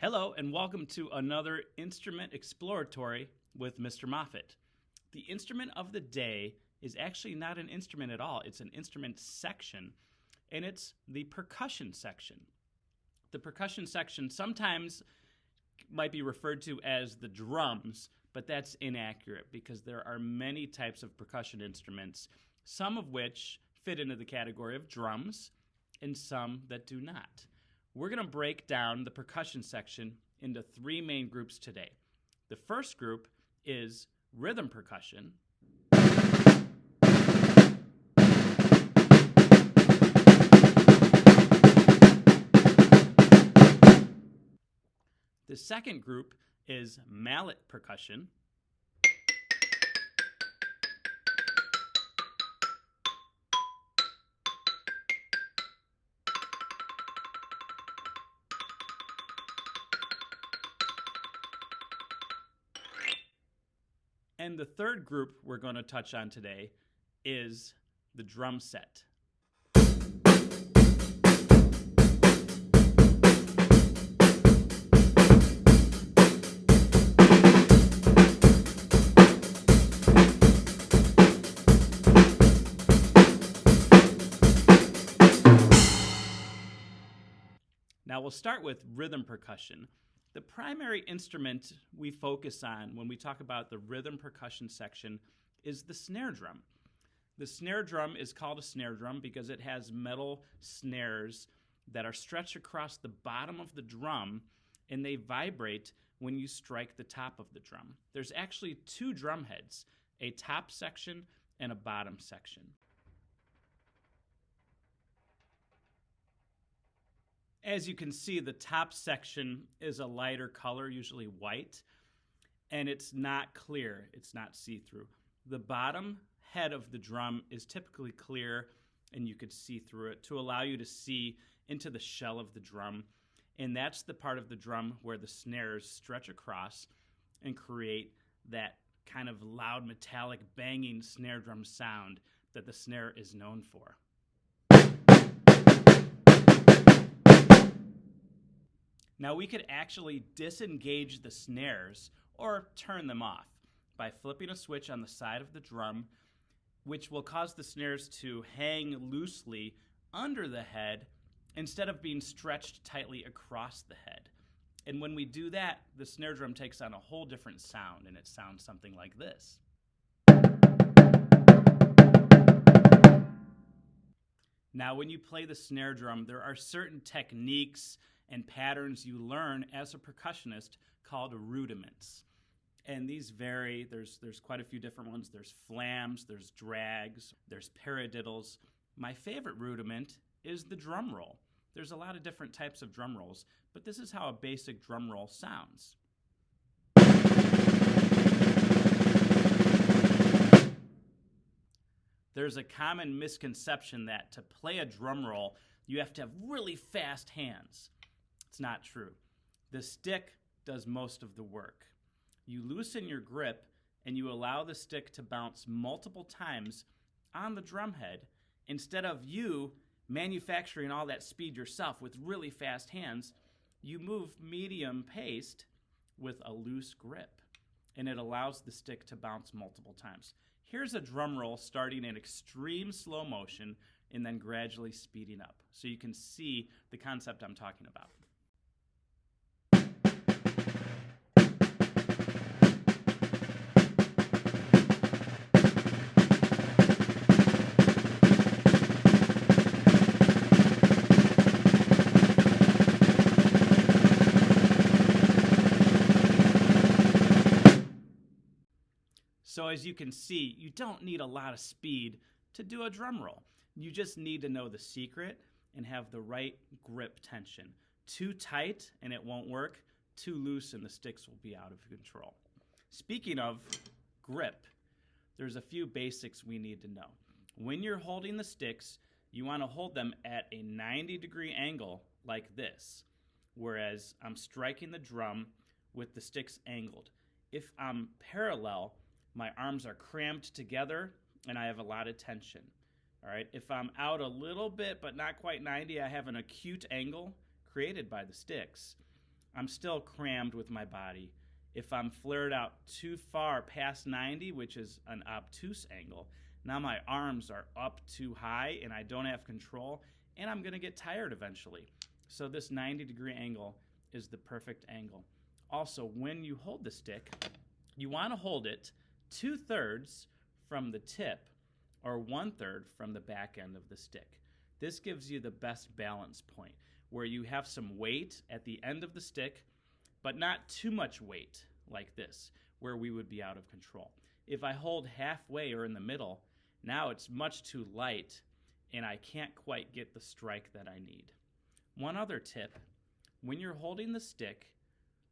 Hello and welcome to another Instrument Exploratory with Mr. Moffat. The instrument of the day is actually not an instrument at all. It's an instrument section, and it's the percussion section. The percussion section sometimes might be referred to as the drums, but that's inaccurate because there are many types of percussion instruments, some of which fit into the category of drums and some that do not. We're going to break down the percussion section into three main groups today. The first group is rhythm percussion. The second group is mallet percussion. And the third group we're going to touch on today is the drum set. Now we'll start with rhythm percussion. The primary instrument we focus on when we talk about the rhythm percussion section is the snare drum. The snare drum is called a snare drum because it has metal snares that are stretched across the bottom of the drum, and they vibrate when you strike the top of the drum. There's actually two drum heads, a top section and a bottom section. As you can see, the top section is a lighter color, usually white, and it's not clear, it's not see-through. The bottom head of the drum is typically clear, and you could see through it to allow you to see into the shell of the drum, and that's the part of the drum where the snares stretch across and create that kind of loud metallic banging snare drum sound that the snare is known for. Now we could actually disengage the snares or turn them off by flipping a switch on the side of the drum, which will cause the snares to hang loosely under the head instead of being stretched tightly across the head. And when we do that, the snare drum takes on a whole different sound, and it sounds something like this. Now when you play the snare drum, there are certain techniques and patterns you learn as a percussionist called rudiments. And these vary. There's quite a few different ones. There's flams, there's drags, there's paradiddles. My favorite rudiment is the drum roll. There's a lot of different types of drum rolls, but this is how a basic drum roll sounds. There's a common misconception that to play a drum roll, you have to have really fast hands. It's not true. The stick does most of the work. You loosen your grip and you allow the stick to bounce multiple times on the drum head instead of you manufacturing all that speed yourself with really fast hands. You move medium paced with a loose grip, and it allows the stick to bounce multiple times. Here's a drum roll starting in extreme slow motion and then gradually speeding up, so you can see the concept I'm talking about. So as you can see, you don't need a lot of speed to do a drum roll. You just need to know the secret and have the right grip tension. Too tight and it won't work. Too loose and the sticks will be out of control. Speaking of grip, there's a few basics we need to know. When you're holding the sticks, you want to hold them at a 90-degree angle like this, whereas I'm striking the drum with the sticks angled. If I'm parallel, my arms are crammed together and I have a lot of tension. All right, if I'm out a little bit but not quite 90, I have an acute angle created by the sticks. I'm still crammed with my body. If I'm flared out too far past 90, which is an obtuse angle, now my arms are up too high and I don't have control, and I'm going to get tired eventually. So this 90-degree angle is the perfect angle. Also, when you hold the stick, you want to hold it 2/3 from the tip or 1/3 from the back end of the stick. This gives you the best balance point, where you have some weight at the end of the stick, but not too much weight like this, where we would be out of control. If I hold halfway or in the middle, now it's much too light and I can't quite get the strike that I need. One other tip, when you're holding the stick,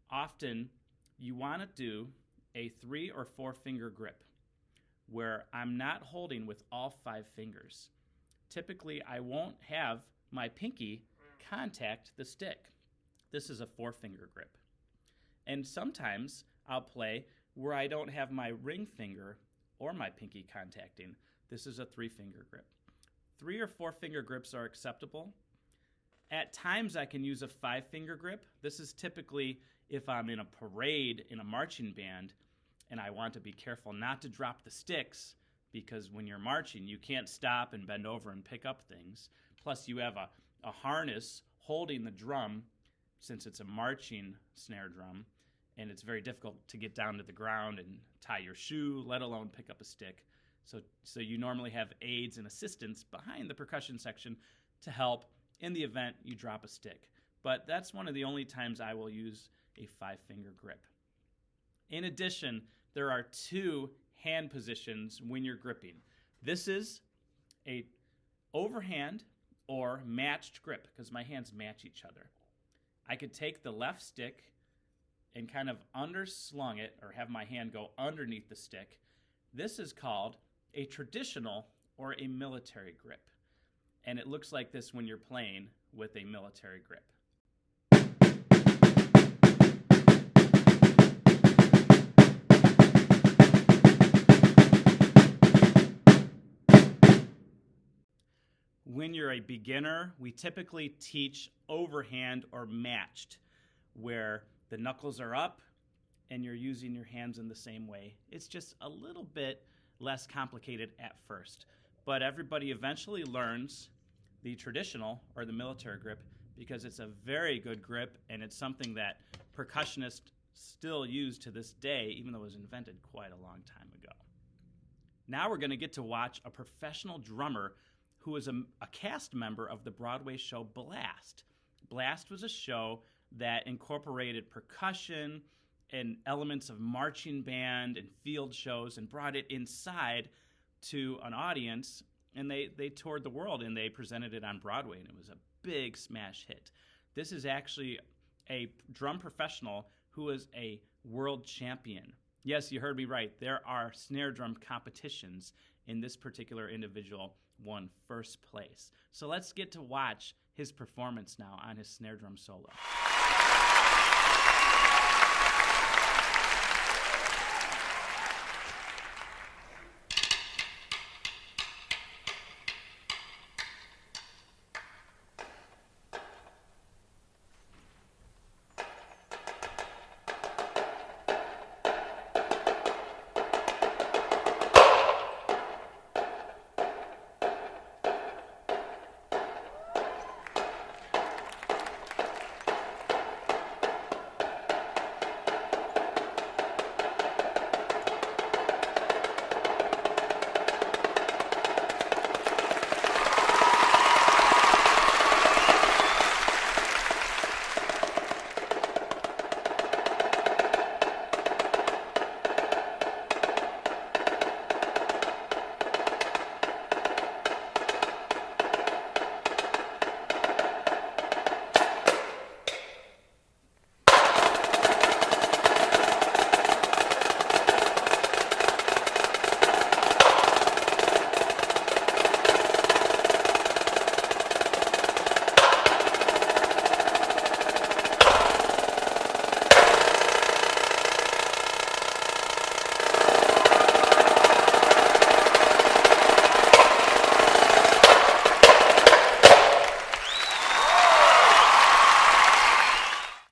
often you want to do a 3 or 4 finger grip, where I'm not holding with all 5 fingers. Typically, I won't have my pinky contact the stick. This is a 4-finger grip. And sometimes I'll play where I don't have my ring finger or my pinky contacting. This is a 3-finger grip. 3 or 4-finger grips are acceptable. At times I can use a 5-finger grip. This is typically if I'm in a parade in a marching band and I want to be careful not to drop the sticks, because when you're marching you can't stop and bend over and pick up things. Plus you have a harness holding the drum, since it's a marching snare drum, and it's very difficult to get down to the ground and tie your shoe, let alone pick up a stick. So you normally have aids and assistants behind the percussion section to help in the event you drop a stick. But that's one of the only times I will use a 5-finger grip. In addition, there are 2 hand positions when you're gripping. This is a overhand or matched grip, because my hands match each other. I could take the left stick and kind of underslung it, or have my hand go underneath the stick. This is called a traditional or a military grip. And it looks like this when you're playing with a military grip. When you're a beginner, we typically teach overhand or matched, where the knuckles are up and you're using your hands in the same way. It's just a little bit less complicated at first, but everybody eventually learns the traditional or the military grip, because it's a very good grip and it's something that percussionists still use to this day, even though it was invented quite a long time ago. Now we're going to get to watch a professional drummer who was a cast member of the Broadway show Blast. Blast was a show that incorporated percussion and elements of marching band and field shows and brought it inside to an audience, and they toured the world and they presented it on Broadway, and it was a big smash hit. This is actually a drum professional who is a world champion. Yes, you heard me right. There are snare drum competitions, and this particular individual won first place. So let's get to watch his performance now on his snare drum solo.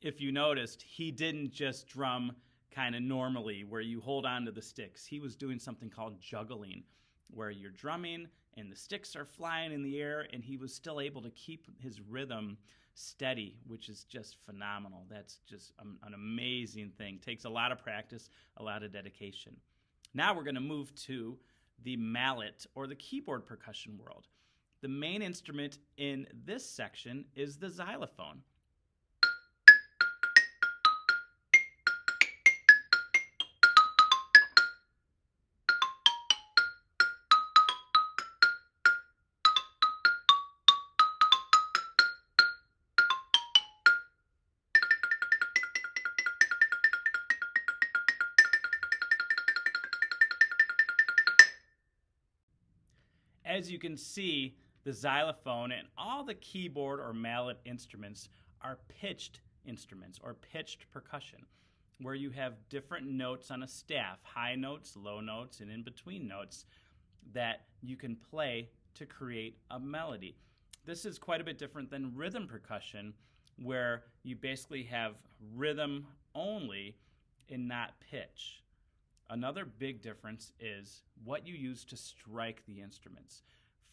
if you noticed, he didn't just drum kind of normally where you hold on to the sticks. He was doing something called juggling, where you're drumming and the sticks are flying in the air, and he was still able to keep his rhythm steady, which is just phenomenal. That's just an amazing thing. Takes a lot of practice, a lot of dedication. Now we're going to move to the mallet, or the keyboard percussion world. The main instrument in this section is the xylophone. As you can see, the xylophone and all the keyboard or mallet instruments are pitched instruments, or pitched percussion, where you have different notes on a staff, high notes, low notes, and in between notes that you can play to create a melody. This is quite a bit different than rhythm percussion, where you basically have rhythm only and not pitch. Another big difference is what you use to strike the instruments.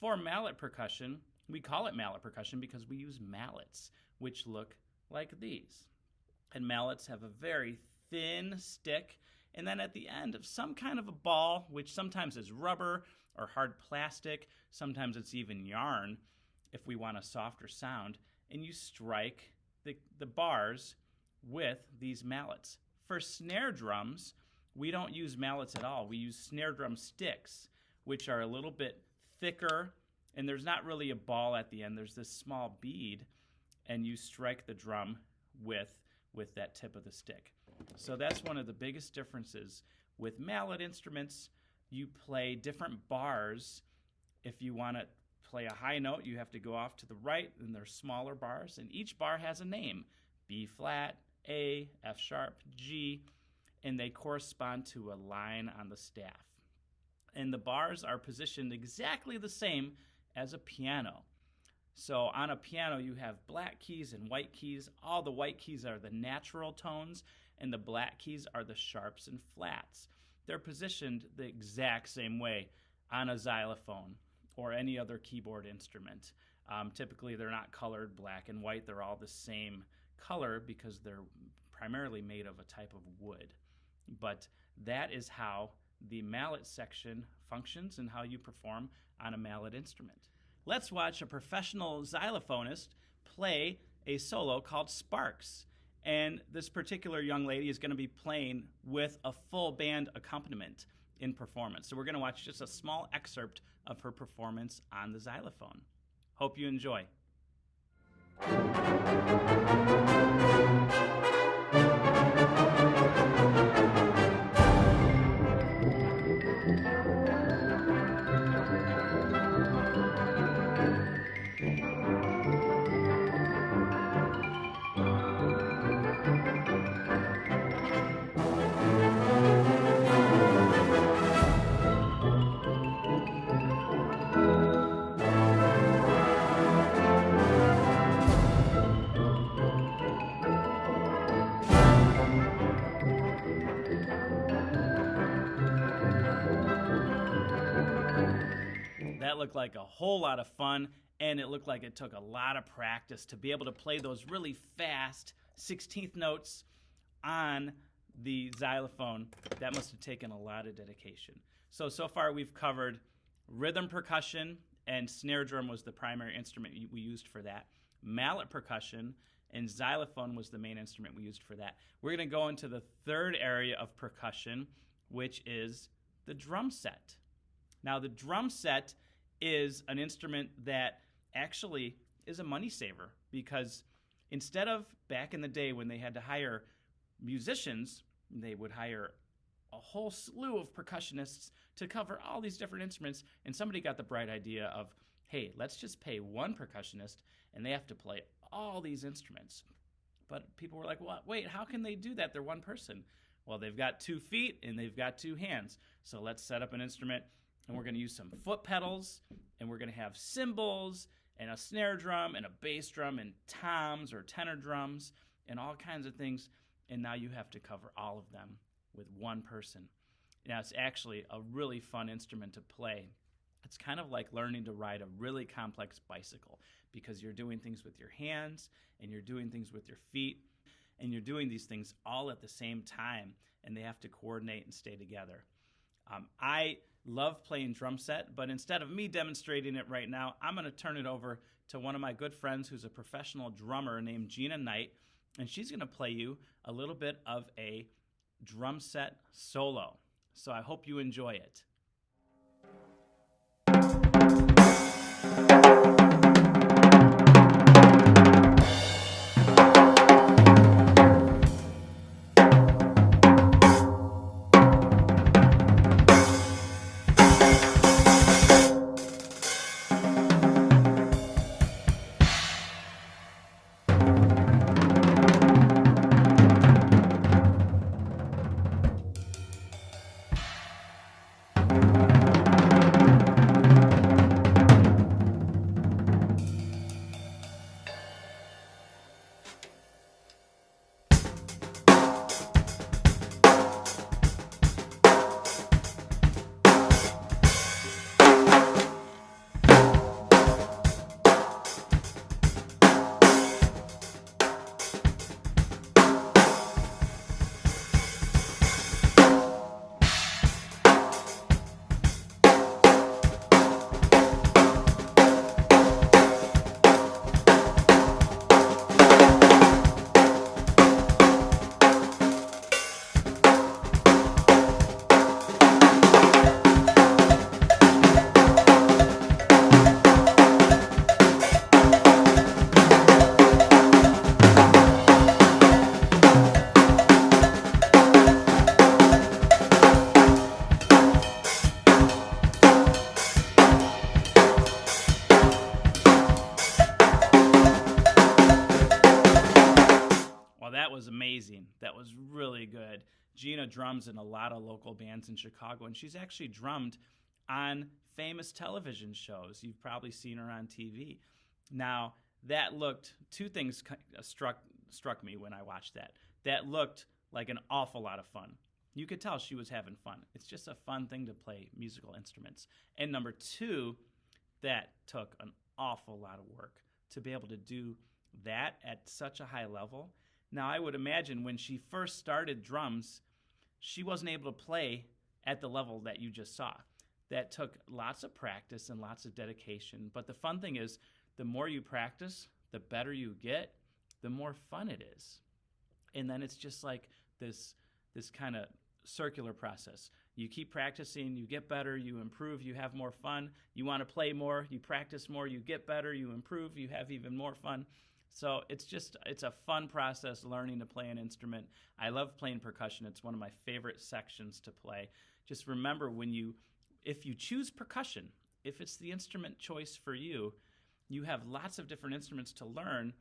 For mallet percussion, we call it mallet percussion because we use mallets, which look like these. And mallets have a very thin stick, and then at the end of some kind of a ball, which sometimes is rubber or hard plastic, sometimes it's even yarn if we want a softer sound, and you strike the bars with these mallets. For snare drums, we don't use mallets at all. We use snare drum sticks, which are a little bit thicker, and there's not really a ball at the end. There's this small bead, and you strike the drum with that tip of the stick. So that's one of the biggest differences. With mallet instruments, you play different bars. If you want to play a high note, you have to go off to the right, and there's smaller bars, and each bar has a name: B flat, A, F sharp, G, and they correspond to a line on the staff. And the bars are positioned exactly the same as a piano. So on a piano, you have black keys and white keys. All the white keys are the natural tones, and the black keys are the sharps and flats. They're positioned the exact same way on a xylophone or any other keyboard instrument. Typically, they're not colored black and white. They're all the same color because they're primarily made of a type of wood. But that is how the mallet section functions and how you perform on a mallet instrument. Let's watch a professional xylophonist play a solo called Sparks. And this particular young lady is going to be playing with a full band accompaniment in performance. So we're going to watch just a small excerpt of her performance on the xylophone. Hope you enjoy. That looked like a whole lot of fun, and it looked like it took a lot of practice to be able to play those really fast 16th notes on the xylophone. That must have taken a lot of dedication. So far we've covered rhythm percussion, and snare drum was the primary instrument we used for that. Mallet percussion and xylophone was the main instrument we used for that. We're going to go into the third area of percussion, which is the drum set. Now, the drum set is an instrument that actually is a money saver, because instead of back in the day when they had to hire musicians, they would hire a whole slew of percussionists to cover all these different instruments, and somebody got the bright idea of, hey, let's just pay one percussionist and they have to play all these instruments. But people were like, well, wait, how can they do that? They're one person. Well, they've got 2 feet and they've got 2 hands. So let's set up an instrument, and we're going to use some foot pedals, and we're going to have cymbals and a snare drum and a bass drum and toms or tenor drums, and all kinds of things, and now you have to cover all of them with one person. Now, it's actually a really fun instrument to play. It's kind of like learning to ride a really complex bicycle, because you're doing things with your hands and you're doing things with your feet, and you're doing these things all at the same time, and they have to coordinate and stay together. I love playing drum set, but instead of me demonstrating it right now, I'm going to turn it over to one of my good friends who's a professional drummer named Gina Knight, and she's going to play you a little bit of a drum set solo. So I hope you enjoy it. That was amazing. That was really good. Gina drums in a lot of local bands in Chicago, and she's actually drummed on famous television shows. You've probably seen her on TV. Now, two things struck me when I watched that. That looked like an awful lot of fun. You could tell she was having fun. It's just a fun thing to play musical instruments. And number two, that took an awful lot of work to be able to do that at such a high level. Now, I would imagine when she first started drums, she wasn't able to play at the level that you just saw. That took lots of practice and lots of dedication. But the fun thing is, the more you practice, the better you get, the more fun it is. And then it's just like this kind of circular process. You keep practicing, you get better, you improve, you have more fun. You want to play more, you practice more, you get better, you improve, you have even more fun. So it's a fun process learning to play an instrument. I love playing percussion. It's one of my favorite sections to play. Just remember, if you choose percussion, if it's the instrument choice for you, you have lots of different instruments to learn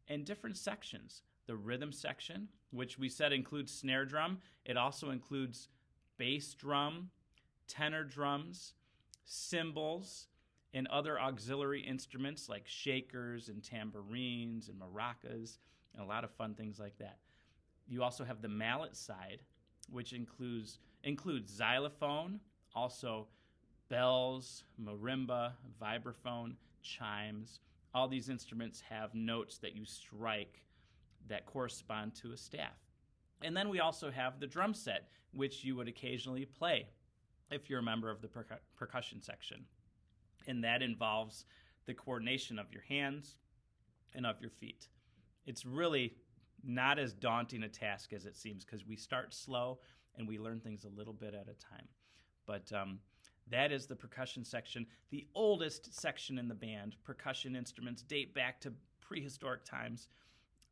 and different sections. The rhythm section, which we said includes snare drum. It also includes bass drum, tenor drums, cymbals, and other auxiliary instruments like shakers and tambourines and maracas, and a lot of fun things like that. You also have the mallet side, which includes xylophone, also bells, marimba, vibraphone, chimes. All these instruments have notes that you strike that correspond to a staff. And then we also have the drum set, which you would occasionally play if you're a member of the percussion section. And that involves the coordination of your hands and of your feet. It's really not as daunting a task as it seems, because we start slow and we learn things a little bit at a time. But that is the percussion section, the oldest section in the band. Percussion instruments date back to prehistoric times.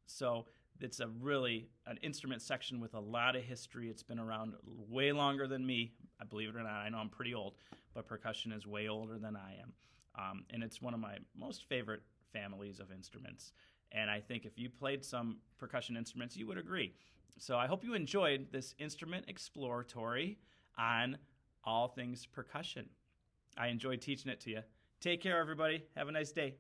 So it's an instrument section with a lot of history. It's been around way longer than me. I believe it or not. I know I'm pretty old, but percussion is way older than I am. And it's one of my most favorite families of instruments. And I think if you played some percussion instruments, you would agree. So I hope you enjoyed this instrument exploratory on all things percussion. I enjoyed teaching it to you. Take care, everybody. Have a nice day.